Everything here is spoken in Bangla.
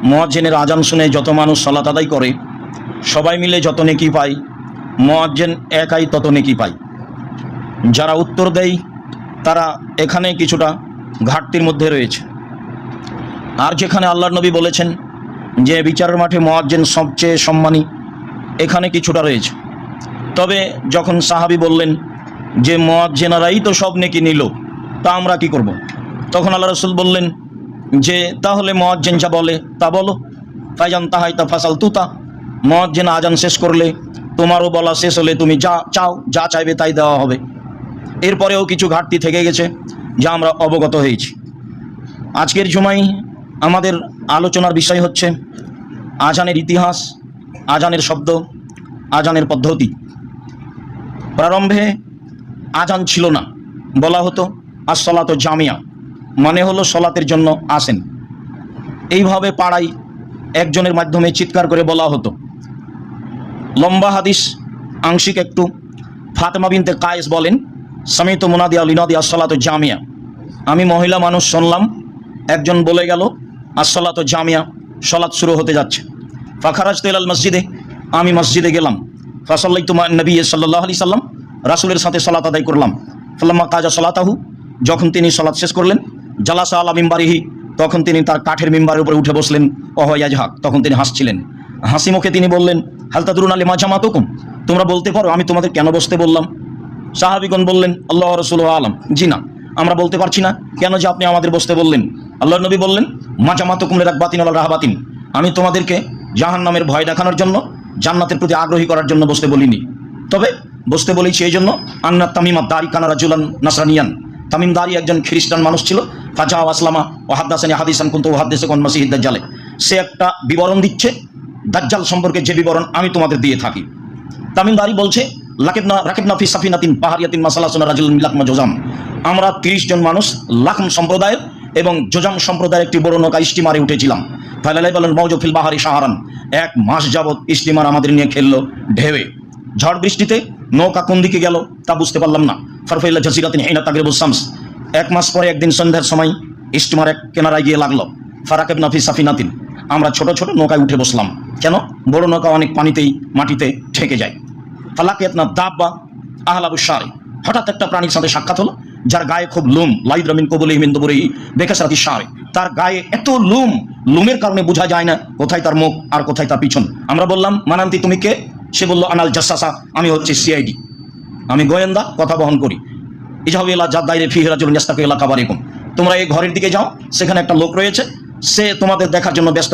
মুয়াজ্জিনের আজান শুনে যত মানুষ সালাত আদায় করে সবাই মিলে যত নেকি পায়, মুয়াজ্জিন একাই তত নেকি পায়। যারা উত্তর দেয় তারা এখানে কিছুটা ঘাটতির মধ্যে রয়েছে। আর যেখানে আল্লাহর নবী বলেছেন যে বিচারের মাঠে মুয়াজ্জিন সবচেয়ে সম্মানী, এখানে কিছুটা রয়েছে। তবে যখন সাহাবী বললেন যে মুয়াজ্জিনেরাই তো সব নেকি নিল, তা আমরা কি করব? তখন আল্লাহ রাসূল বললেন যে তাহলে মুয়াজ্জিন যা বলে তা বলো। ফাইজান তাহাইতা ফাসাল তুতা, মুয়াজ্জিন আজান শেষ করলে তোমারও বলা শেষ হলে তুমি যা চাও, যা চাইবে তাই দেওয়া হবে। এরপরেও কিছু ঘাটতি থেকে গেছে যা আমরা অবগত হয়েছি। আজকের জুমায় আমাদের আলোচনার বিষয় হচ্ছে আজানের ইতিহাস, আজানের শব্দ, আজানের পদ্ধতি। প্রারম্ভে আজান ছিল না, বলা হতো আসসালাতু জামিয়া, মানে হলো সলাতের জন্য আসেন। এইভাবে পাড়ায় একজনের মাধ্যমে চিৎকার করে বলা হতো। লম্বা হাদিস, আংশিক একটু। ফাতেমা বিনতে কায়েস বলেন, সামিতু মুনাদিয়া লিনাদিয়া আসসালাতু জামিয়া, আমি মহিলা মানুষ শুনলাম একজন বলে গেল আসসালাতু জামিয়া, সলাত শুরু হতে যাচ্ছে। ফাখারাজতু ইলাল মসজিদে, আমি মসজিদে গেলাম। ফাসাল্লাইতু মা নবী সাল্লাল্লাহু আলাইহি সাল্লাম, রাসূলের সাথে সালাত আদায় করলাম। ফালাম্মা কাজা সালাতাহু, যখন তিনি সালাত শেষ করলেন, জালাসা আলা মিম্বারিহি, তখন তিনি তার কাঠের মিম্বারের উপরে উঠে বসলেন। ইয়াজহাক, তখন তিনি হাসছিলেন। হাসি মুখে তিনি বললেন, হাল তাদরুনা লিমা জামাতুকুম, তোমরা বলতে পারো আমি তোমাদের কেন বসতে বললাম? সাহাবীগণ বললেন, আল্লাহ ওয়া রাসূলুহু আলাম, জি না, আমরা বলতে পারছি না কেন যে আপনি আমাদের বসতে বললেন। আল্লাহর নবী বললেন, মা জামাতুকুম লিরাগবাতিন ওয়া রাহাবাতিন, আমি তোমাদেরকে জাহান্নামের ভয় দেখানোর জন্য, জান্নাতের প্রতি আগ্রহী করার জন্য বসতে বলিনি। তবে বসতে বলেছি এই জন্য, আন্না তামিমা দারি কানা রাজুলান নাসরানিয়ান, তামিম দারি একজন খ্রিস্টান মানুষ ছিল। ফাজা আসলামা ও হাদ্দাসানি হাদিসান কুনতু উহাদ্দিসুকুম মাসিহিদ দাজ্জালে, সে একটা বিবরণ দিচ্ছে দাজ্জাল সম্পর্কে, যে বিবরণ আমি তোমাদের দিয়ে থাকি। তামিম দারি বলছে, রাকিবনা ফি সাফিনাতিন পাহারিয়াতিন মাসালাসুনা রাজুলুন লাকমা জোজাম, আমরা 30 জন মানুষ লাকম সম্প্রদায়ের এবং জোজাম সম্প্রদায়ের একটি বড় নৌকা স্টিমারে উঠেছিলাম। ফালালাই বলেন মওজু ফিল বাহারি শাহরান, 1 মাস যাবত স্টিমার আমাদের নিয়ে খেললো ঢেউয়ে। ঝড় বৃষ্টিতে নৌকা কোন দিকে গেল তা বুঝতে পারলাম না। ফারফাইলা জাসিরাতিন হিনা তাগরিবুস শামস, 1 মাস পরে একদিন সন্ধ্যার সময় স্টিমার এক কিনারায় গিয়ে লাগলো। ফারাকাবনা ফি সাফিনাতিন, আমরা ছোট ছোট নৌকায় উঠে বসলাম। কেন? বড় নৌকা অনেক পানিতেই মাটিতে ঠেকে যায়। ফালাকিয়াতনা দাব্বা আহলাবুশ শারি, হঠাৎ একটা প্রাণীর সাথে সাক্ষাৎ হলো যার গায়ে খুব লুম, লাইদ্রামিন কবুলি মিন দুবুরি বেকাসরাতি শারি, তার গায়ে এত লুম, লুমের কারণে বোঝা যায় না কোথায় তার মুখ আর কোথায় তার পিছন। আমরা বললাম, মানান্তি তুমি কে? সে বলল, আনাল জাসাসা, আমি হচ্ছে সিআইডি, আমি গোয়েন্দা, কথা বহন করি। ইজাহু ইলা জাদাইরে ফিহি রাজুলুন ইয়াস্তাকি ইলা কাবারিকুম, তোমরা এই ঘরের দিকে যাও, সেখানে একটা লোক রয়েছে, সে তোমাদের দেখার জন্য ব্যস্ত।